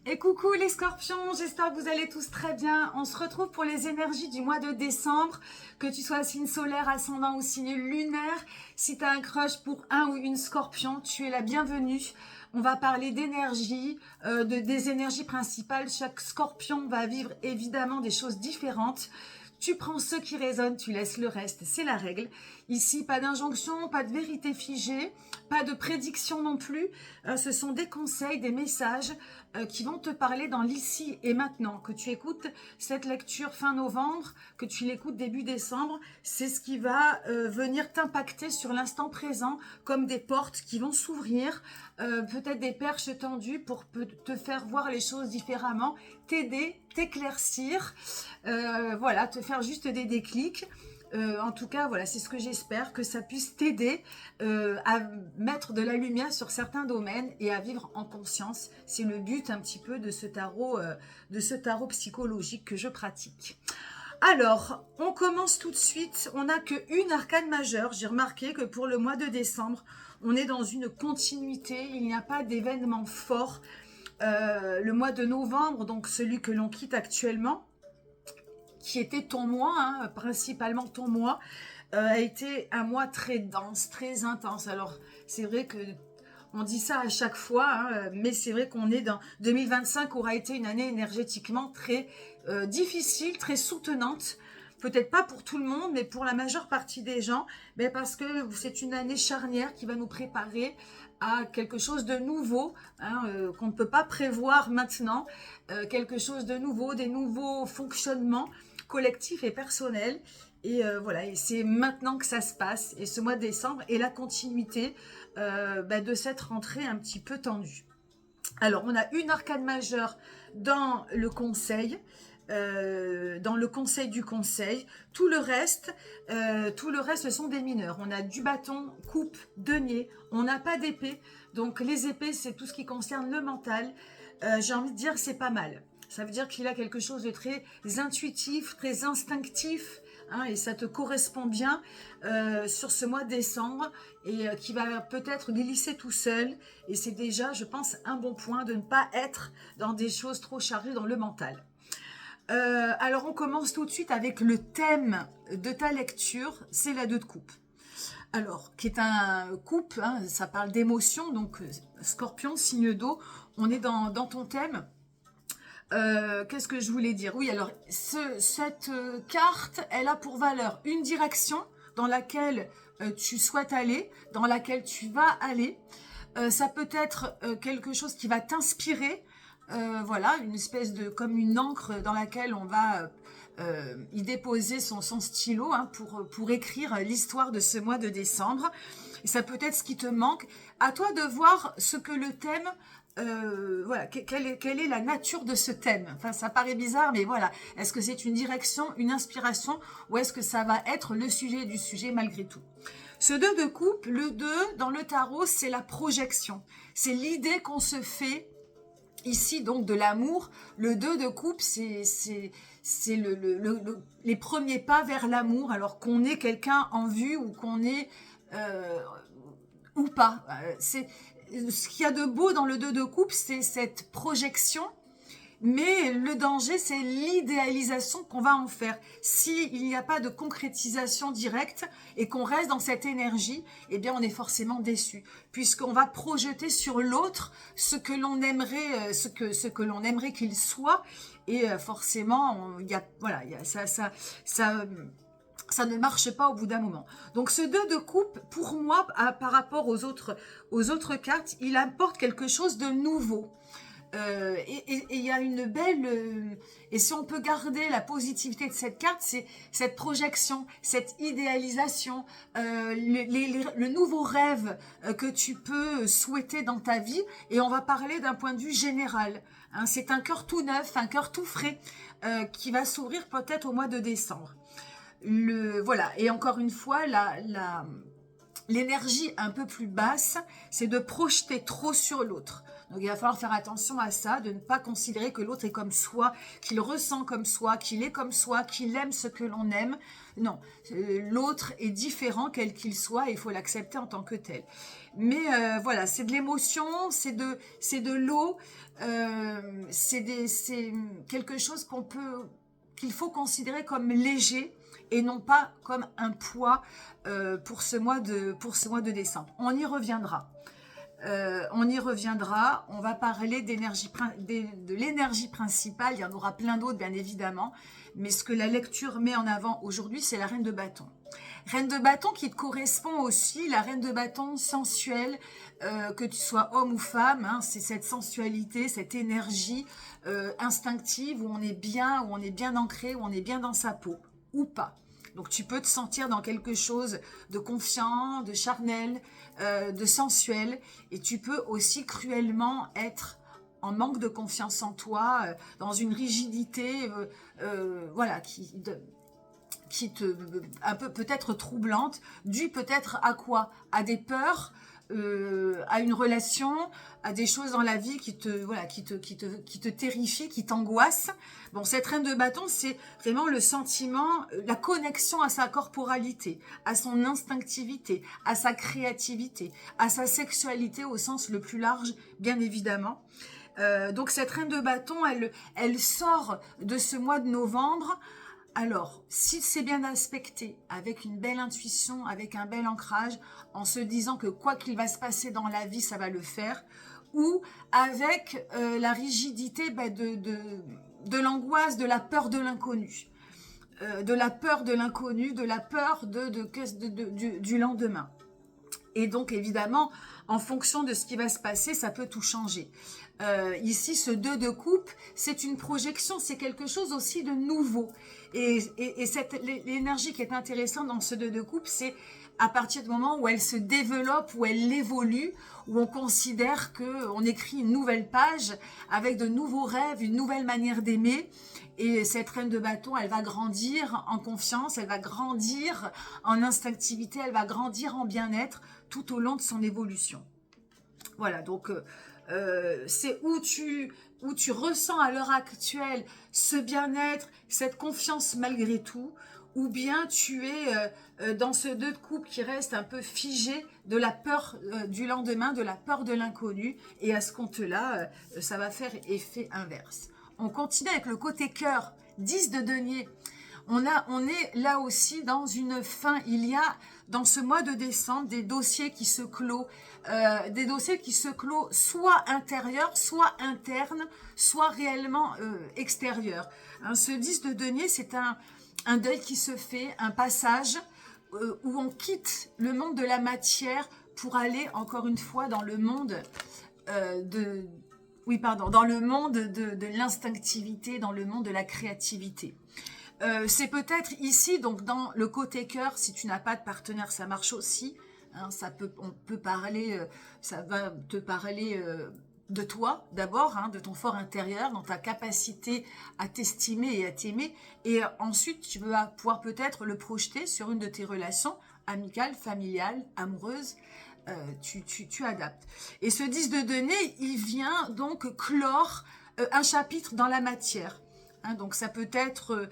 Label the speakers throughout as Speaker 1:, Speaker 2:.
Speaker 1: Et coucou les scorpions, j'espère que vous allez tous très bien. On se retrouve pour les énergies du mois de décembre, que tu sois signe solaire, ascendant ou signe lunaire. Si tu as un crush pour un ou une scorpion, tu es la bienvenue. On va parler d'énergie, des énergies principales. Chaque scorpion va vivre évidemment des choses différentes. Tu prends ce qui résonne, tu laisses le reste, c'est la règle. Ici, pas d'injonction, pas de vérité figée, pas de prédiction non plus. Ce sont des conseils, des messages qui vont te parler dans l'ici et maintenant. Que tu écoutes cette lecture fin novembre, que tu l'écoutes début décembre, c'est ce qui va venir t'impacter sur l'instant présent, comme des portes qui vont s'ouvrir, peut-être des perches tendues pour te faire voir les choses différemment, t'aider, t'éclaircir, voilà, te faire juste des déclics. En tout cas, voilà, c'est ce que j'espère, que ça puisse t'aider à mettre de la lumière sur certains domaines et à vivre en conscience. C'est le but un petit peu de ce tarot psychologique que je pratique. Alors, on commence tout de suite. On n'a qu'une arcane majeure. J'ai remarqué que pour le mois de décembre, on est dans une continuité. Il n'y a pas d'événement fort. Le mois de novembre, donc celui que l'on quitte actuellement, qui était ton mois, hein, principalement ton mois, a été un mois très dense, très intense. Alors, c'est vrai que on dit ça à chaque fois, hein, mais c'est vrai qu'on est dans 2025 aura été une année énergétiquement très difficile, très soutenante. Peut-être pas pour tout le monde, mais pour la majeure partie des gens, mais parce que c'est une année charnière qui va nous préparer à quelque chose de nouveau, hein, qu'on ne peut pas prévoir maintenant, quelque chose de nouveau, des nouveaux fonctionnements collectifs et personnels. Et voilà, et c'est maintenant que ça se passe. Et ce mois de décembre est la continuité de cette rentrée un petit peu tendue. Alors, on a une arcane majeure dans le conseil. Dans le conseil du conseil, tout le reste ce sont des mineurs. On a du bâton, coupe, denier, on n'a pas d'épée, donc les épées c'est tout ce qui concerne le mental. J'ai envie de dire c'est pas mal, ça veut dire qu'il a quelque chose de très intuitif, très instinctif, hein, et ça te correspond bien sur ce mois de décembre, et qui va peut-être glisser tout seul, et c'est déjà, je pense, un bon point de ne pas être dans des choses trop chargées dans le mental. Alors on commence tout de suite avec le thème de ta lecture, c'est la 2 de coupe. Alors, qui est un coupe, hein, ça parle d'émotion, donc Scorpion, signe d'eau, on est dans ton thème. Qu'est-ce que je voulais dire? Oui, alors cette carte, elle a pour valeur une direction dans laquelle tu souhaites aller, dans laquelle tu vas aller. Ça peut être quelque chose qui va t'inspirer. Voilà, une espèce de, comme une encre dans laquelle on va y déposer son stylo, hein, pour écrire l'histoire de ce mois de décembre. Et ça peut être ce qui te manque. À toi de voir ce que le thème, voilà, quelle est la nature de ce thème. Enfin, ça paraît bizarre, mais voilà. Est-ce que c'est une direction, une inspiration, ou est-ce que ça va être le sujet du sujet malgré tout? Ce 2 de coupe, le 2 dans le tarot, c'est la projection. C'est l'idée qu'on se fait ici, donc, de l'amour. Le 2 de coupe, c'est les premiers pas vers l'amour, alors qu'on ait quelqu'un en vue ou qu'on ait ou pas. C'est ce qu'il y a de beau dans le 2 de coupe, c'est cette projection. Mais le danger, c'est l'idéalisation qu'on va en faire. S'il n'y a pas de concrétisation directe et qu'on reste dans cette énergie, eh bien, on est forcément déçu, puisqu'on va projeter sur l'autre ce que l'on aimerait, ce que l'on aimerait qu'il soit, et forcément, ça ne marche pas au bout d'un moment. Donc ce 2 de coupe, pour moi, par rapport aux autres cartes, il apporte quelque chose de nouveau. Et il y a une belle... et si on peut garder la positivité de cette carte, c'est cette projection, cette idéalisation, le nouveau rêve que tu peux souhaiter dans ta vie. Et on va parler d'un point de vue général. Hein, c'est un cœur tout neuf, un cœur tout frais, qui va s'ouvrir peut-être au mois de décembre. Voilà, et encore une fois, l'énergie un peu plus basse, c'est de projeter trop sur l'autre. Donc il va falloir faire attention à ça, de ne pas considérer que l'autre est comme soi, qu'il ressent comme soi, qu'il est comme soi, qu'il aime ce que l'on aime. Non, l'autre est différent quel qu'il soit et il faut l'accepter en tant que tel. Mais voilà, c'est de l'émotion, c'est de l'eau, c'est quelque chose qu'il faut considérer comme léger et non pas comme un poids pour ce mois de décembre. On y reviendra. On va parler de l'énergie principale, il y en aura plein d'autres bien évidemment, mais ce que la lecture met en avant aujourd'hui, c'est la reine de bâton. Reine de bâton qui te correspond aussi, la reine de bâton sensuelle, que tu sois homme ou femme, hein, c'est cette sensualité, cette énergie instinctive où on est bien ancré, où on est bien dans sa peau, ou pas. Donc tu peux te sentir dans quelque chose de confiant, de charnel, de sensuel, et tu peux aussi cruellement être en manque de confiance en toi, dans une rigidité, voilà, qui te un peu peut-être troublante, due peut-être à quoi? À des peurs, à une relation, à des choses dans la vie qui te terrifient, qui t'angoissent. Bon, cette reine de bâton, c'est vraiment le sentiment, la connexion à sa corporalité, à son instinctivité, à sa créativité, à sa sexualité au sens le plus large, bien évidemment. Donc cette reine de bâton, elle sort de ce mois de novembre. Alors, si c'est bien aspecté, avec une belle intuition, avec un bel ancrage, en se disant que quoi qu'il va se passer dans la vie, ça va le faire, ou avec la rigidité de l'angoisse, de la peur de l'inconnu, de la peur de l'inconnu, de la peur du lendemain. Et donc, évidemment, en fonction de ce qui va se passer, ça peut tout changer. Ici, ce 2 de coupe, c'est une projection, c'est quelque chose aussi de nouveau. Et l'énergie qui est intéressante dans ce 2 de coupe, c'est à partir du moment où elle se développe, où elle évolue, où on considère qu'on écrit une nouvelle page avec de nouveaux rêves, une nouvelle manière d'aimer. Et cette reine de bâton, elle va grandir en confiance, elle va grandir en instinctivité, elle va grandir en bien-être tout au long de son évolution. Voilà, donc c'est où tu ressens à l'heure actuelle ce bien-être, cette confiance malgré tout, ou bien tu es dans ce 2 de coupe qui reste un peu figé de la peur du lendemain, de la peur de l'inconnu, et à ce compte-là, ça va faire effet inverse. On continue avec le côté cœur, 10 de denier. On est là aussi dans une fin. Il y a dans ce mois de décembre des dossiers qui se clôt, soit intérieurs, soit internes, soit réellement extérieurs. Hein, ce 10 de denier, c'est un deuil qui se fait, un passage où on quitte le monde de la matière pour aller encore une fois dans le monde dans le monde de l'instinctivité, dans le monde de la créativité. C'est peut-être ici, donc dans le côté cœur, si tu n'as pas de partenaire, ça marche aussi. Hein, on peut parler, ça va te parler de toi d'abord, hein, de ton fort intérieur, dans ta capacité à t'estimer et à t'aimer. Et ensuite, tu vas pouvoir peut-être le projeter sur une de tes relations amicales, familiales, amoureuses. Tu adaptes. Et ce 10 de denier, il vient donc clore un chapitre dans la matière. Hein, donc ça peut être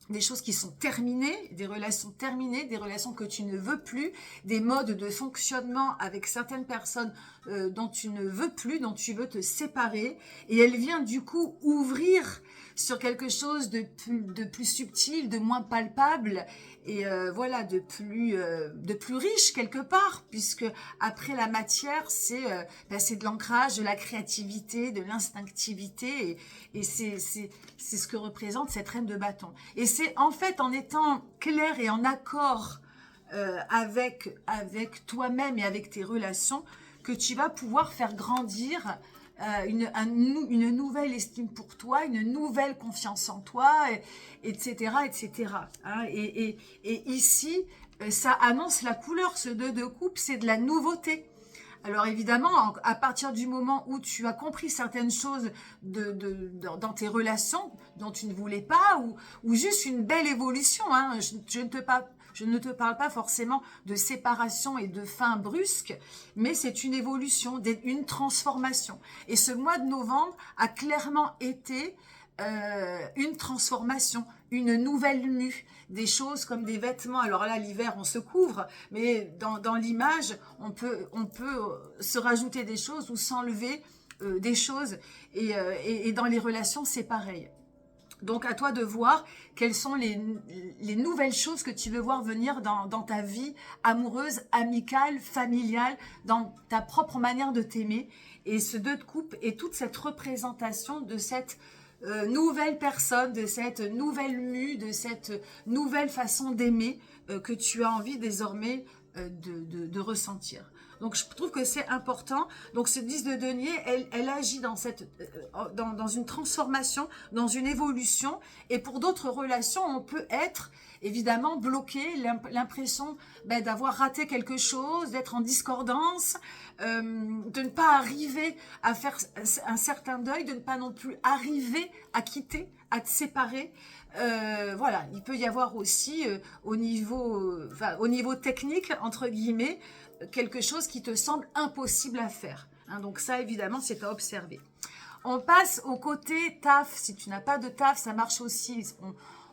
Speaker 1: des choses qui sont terminées, des relations terminées, des relations que tu ne veux plus, des modes de fonctionnement avec certaines personnes dont tu ne veux plus, dont tu veux te séparer. Et elle vient du coup ouvrir sur quelque chose de plus subtil, de moins palpable, et voilà, de plus riche quelque part, puisque après la matière, c'est de l'ancrage, de la créativité, de l'instinctivité, et c'est ce que représente cette reine de bâton. Et c'est en fait en étant clair et en accord avec toi-même et avec tes relations que tu vas pouvoir faire grandir une nouvelle estime pour toi, une nouvelle confiance en toi, etc. etc. Hein, et ici, ça annonce la couleur, ce 2 de coupe, c'est de la nouveauté. Alors évidemment, à partir du moment où tu as compris certaines choses dans tes relations dont tu ne voulais pas, ou juste une belle évolution, hein, je ne te Je ne te parle pas forcément de séparation et de fin brusque, mais c'est une évolution, une transformation. Et ce mois de novembre a clairement été une transformation, une nouvelle mue, des choses comme des vêtements. Alors là, l'hiver, on se couvre, mais dans l'image, on peut se rajouter des choses ou s'enlever des choses. Et dans les relations, c'est pareil. Donc, à toi de voir quelles sont les nouvelles choses que tu veux voir venir dans ta vie amoureuse, amicale, familiale, dans ta propre manière de t'aimer. Et ce 2 de coupe et toute cette représentation de cette nouvelle personne, de cette nouvelle mue, de cette nouvelle façon d'aimer que tu as envie désormais de ressentir. Donc, je trouve que c'est important. Donc, ce 10 de denier, elle agit dans une transformation, dans une évolution. Et pour d'autres relations, on peut être évidemment bloqué, l'impression d'avoir raté quelque chose, d'être en discordance, de ne pas arriver à faire un certain deuil, de ne pas non plus arriver à quitter, à te séparer. Voilà, il peut y avoir aussi au niveau technique, entre guillemets, quelque chose qui te semble impossible à faire. Hein, donc ça, évidemment, c'est à observer. On passe au côté taf. Si tu n'as pas de taf, ça marche aussi.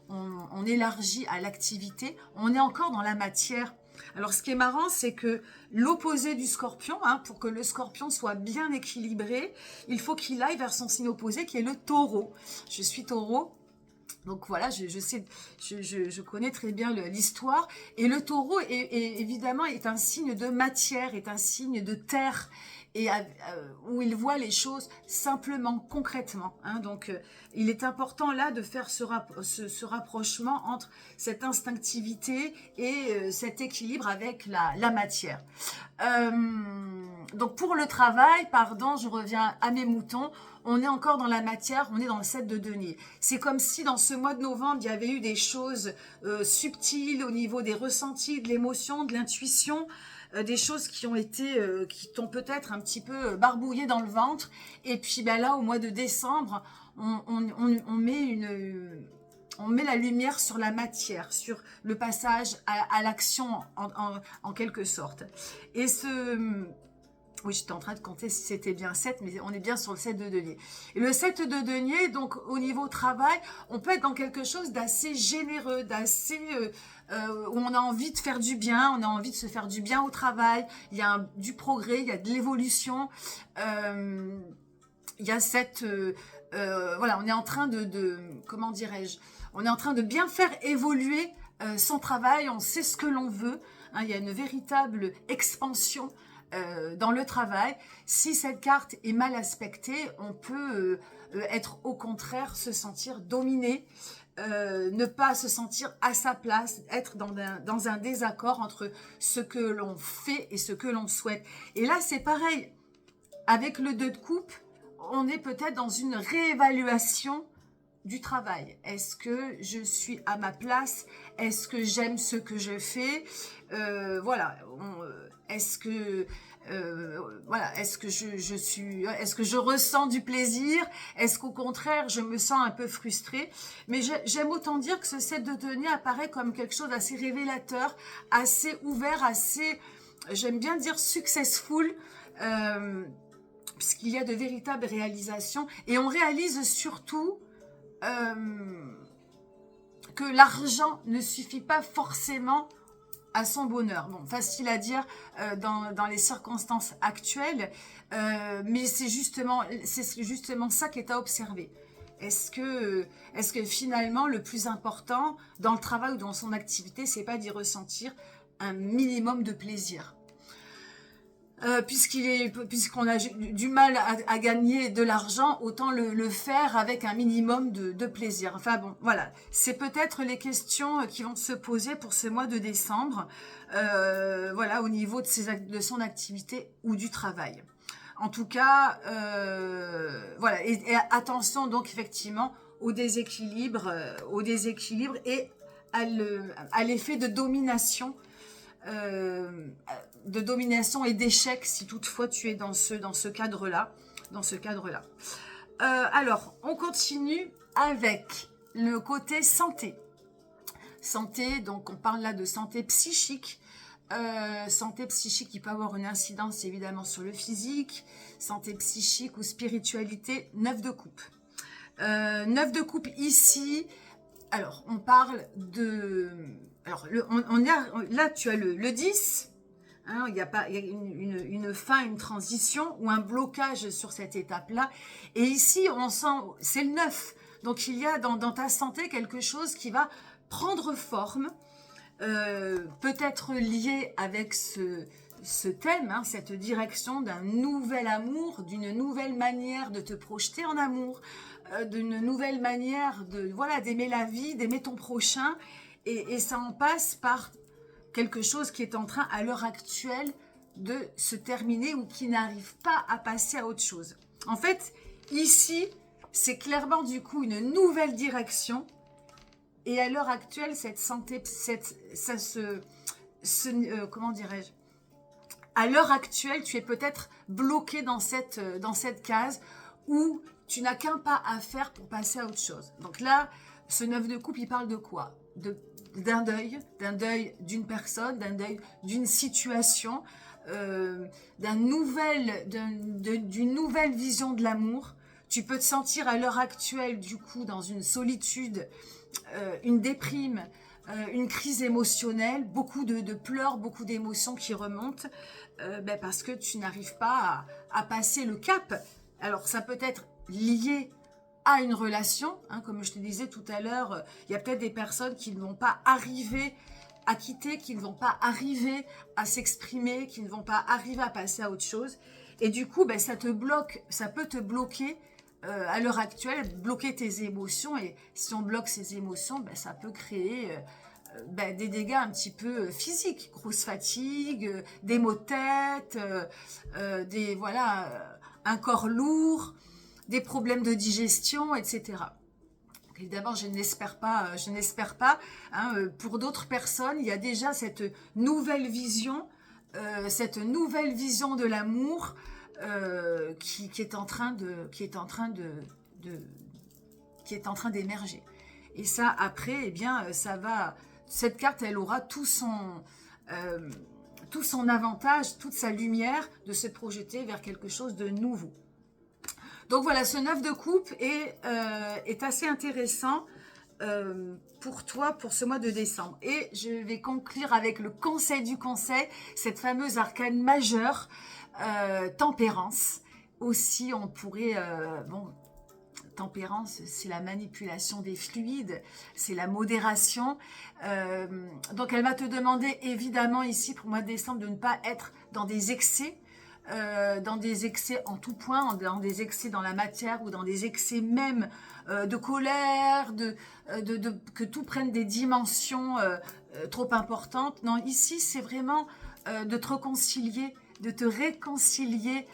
Speaker 1: On élargit à l'activité. On est encore dans la matière. Alors, ce qui est marrant, c'est que l'opposé du scorpion, hein, pour que le scorpion soit bien équilibré, il faut qu'il aille vers son signe opposé, qui est le taureau. Je suis taureau. Donc voilà, je connais très bien l'histoire. Et le taureau, évidemment, est un signe de matière, est un signe de terre, et où il voit les choses simplement, concrètement. Hein. Donc, il est important là de faire ce rapprochement entre cette instinctivité et cet équilibre avec la matière. Donc, pour le travail, pardon, je reviens à mes moutons. On est encore dans la matière, on est dans le 7 de denier. C'est comme si dans ce mois de novembre, il y avait eu des choses subtiles au niveau des ressentis, de l'émotion, de l'intuition, des choses qui t'ont peut-être un petit peu barbouillé dans le ventre. Et puis là, au mois de décembre, on met la lumière sur la matière, sur le passage à l'action en quelque sorte. Et oui, j'étais en train de compter si c'était bien 7, mais on est bien sur le 7 de denier. Et le 7 de denier, donc au niveau travail, on peut être dans quelque chose d'assez généreux, d'assez où on a envie de faire du bien, on a envie de se faire du bien au travail, il y a du progrès, il y a de l'évolution, il y a voilà, on est en train comment dirais-je, on est en train de bien faire évoluer son travail, on sait ce que l'on veut, hein, il y a une véritable expansion dans le travail. Si cette carte est mal aspectée, on peut être au contraire, se sentir dominé, ne pas se sentir à sa place, être dans un désaccord entre ce que l'on fait et ce que l'on souhaite. Et là, c'est pareil. Avec le 2 de coupe, on est peut-être dans une réévaluation du travail. Est-ce que je suis à ma place? Est-ce que j'aime ce que je fais? Voilà. Est-ce que est-ce que est-ce que je ressens du plaisir? Est-ce qu'au contraire, je me sens un peu frustrée? Mais j'aime autant dire que ce 7 de denier apparaît comme quelque chose d'assez révélateur, assez ouvert, assez, j'aime bien dire successful, puisqu'il y a de véritables réalisations. Et on réalise surtout que l'argent ne suffit pas forcément à son bonheur. Bon, facile à dire dans les circonstances actuelles, mais c'est justement ça qui est à observer. Est-ce que finalement le plus important dans le travail ou dans son activité, c'est pas d'y ressentir un minimum de plaisir? Puisqu'on a du mal à gagner de l'argent, autant le faire avec un minimum de plaisir. Enfin bon, voilà. C'est peut-être les questions qui vont se poser pour ce mois de décembre, voilà, au niveau de son activité ou du travail. En tout cas, voilà. Et attention donc effectivement au déséquilibre et à l'effet de domination. Et d'échec si toutefois tu es dans ce cadre-là. Alors, on continue avec le côté santé. Santé, donc on parle là de santé psychique. Santé psychique qui peut avoir une incidence évidemment sur le physique, santé psychique ou spiritualité, 9 de coupe. 9 de coupe ici, alors on parle de... Alors là tu as le 10, hein, il y a une fin, une transition ou un blocage sur cette étape-là. Et ici on sent, c'est le 9, donc il y a dans ta santé quelque chose qui va prendre forme, peut-être lié avec ce thème, hein, cette direction d'un nouvel amour, d'une nouvelle manière de te projeter en amour, d'une nouvelle manière d'aimer la vie, d'aimer ton prochain, et ça en passe par quelque chose qui est en train à l'heure actuelle de se terminer ou qui n'arrive pas à passer à autre chose. En fait, ici, c'est clairement du coup une nouvelle direction. Et à l'heure actuelle, cette santé, comment dirais-je, à l'heure actuelle, tu es peut-être bloqué dans cette case où tu n'as qu'un pas à faire pour passer à autre chose. Donc là, ce 9 de coupe, il parle de quoi? D'un deuil d'une personne, d'un deuil d'une situation, d'une nouvelle vision de l'amour. Tu peux te sentir à l'heure actuelle, du coup, dans une solitude, une déprime, une crise émotionnelle, beaucoup de pleurs, beaucoup d'émotions qui remontent, parce que tu n'arrives pas à passer le cap. Alors, ça peut être lié à une relation, hein, comme je te disais tout à l'heure, il y a peut-être des personnes qui ne vont pas arriver à quitter, qui ne vont pas arriver à s'exprimer, qui ne vont pas arriver à passer à autre chose. Et du coup, ça te bloque, ça peut te bloquer à l'heure actuelle, bloquer tes émotions. Et si on bloque ces émotions, ça peut créer des dégâts un petit peu physiques, grosse fatigue, des maux de tête, un corps lourd, des problèmes de digestion, etc. Évidemment, je n'espère pas. Hein, pour d'autres personnes, il y a déjà cette nouvelle vision de l'amour qui est en train d'émerger. Et ça, après, cette carte, elle aura tout son avantage, toute sa lumière de se projeter vers quelque chose de nouveau. Donc voilà, ce 9 de coupe est assez intéressant pour toi, pour ce mois de décembre. Et je vais conclure avec le conseil du conseil, cette fameuse arcane majeure, tempérance. Aussi, on pourrait... tempérance, c'est la manipulation des fluides, c'est la modération. Donc elle va te demander évidemment ici, pour le mois de décembre, de ne pas être dans des excès, en tout point, dans des excès dans la matière ou dans des excès même de colère, que tout prenne des dimensions trop importantes. Non, ici c'est vraiment de te réconcilier,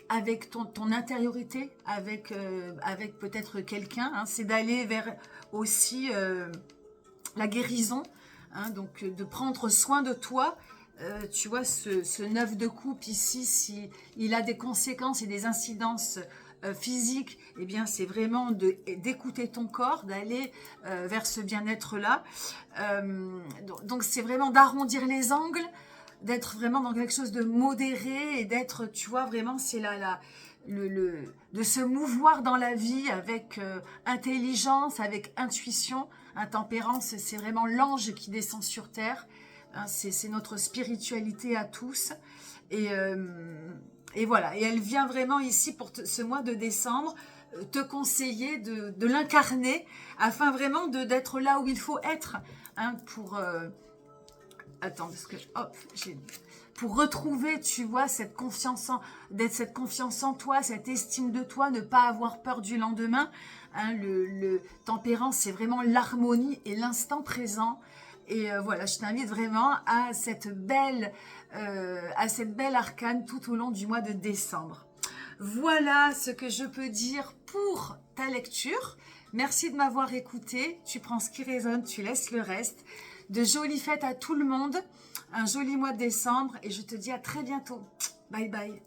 Speaker 1: avec ton intériorité, avec peut-être quelqu'un. Hein. C'est d'aller vers aussi la guérison, hein, donc de prendre soin de toi. Tu vois, ce 9 de coupe ici, si il a des conséquences et des incidences physiques, eh bien c'est vraiment d'écouter ton corps, d'aller vers ce bien-être-là. Donc c'est vraiment d'arrondir les angles, d'être vraiment dans quelque chose de modéré et d'être, tu vois, vraiment c'est de se mouvoir dans la vie avec intelligence, avec intuition. Tempérance, c'est vraiment l'ange qui descend sur terre. Hein, c'est notre spiritualité à tous. Et voilà. Et elle vient vraiment ici pour ce mois de décembre te conseiller de l'incarner afin vraiment d'être là où il faut être. Hein, attends, parce que pour retrouver, tu vois, cette confiance en toi, cette estime de toi, ne pas avoir peur du lendemain. Hein, le tempérance, c'est vraiment l'harmonie et l'instant présent. Et voilà, je t'invite vraiment à cette belle arcane tout au long du mois de décembre. Voilà ce que je peux dire pour ta lecture. Merci de m'avoir écouté. Tu prends ce qui résonne, tu laisses le reste. De jolies fêtes à tout le monde. Un joli mois de décembre et je te dis à très bientôt. Bye bye.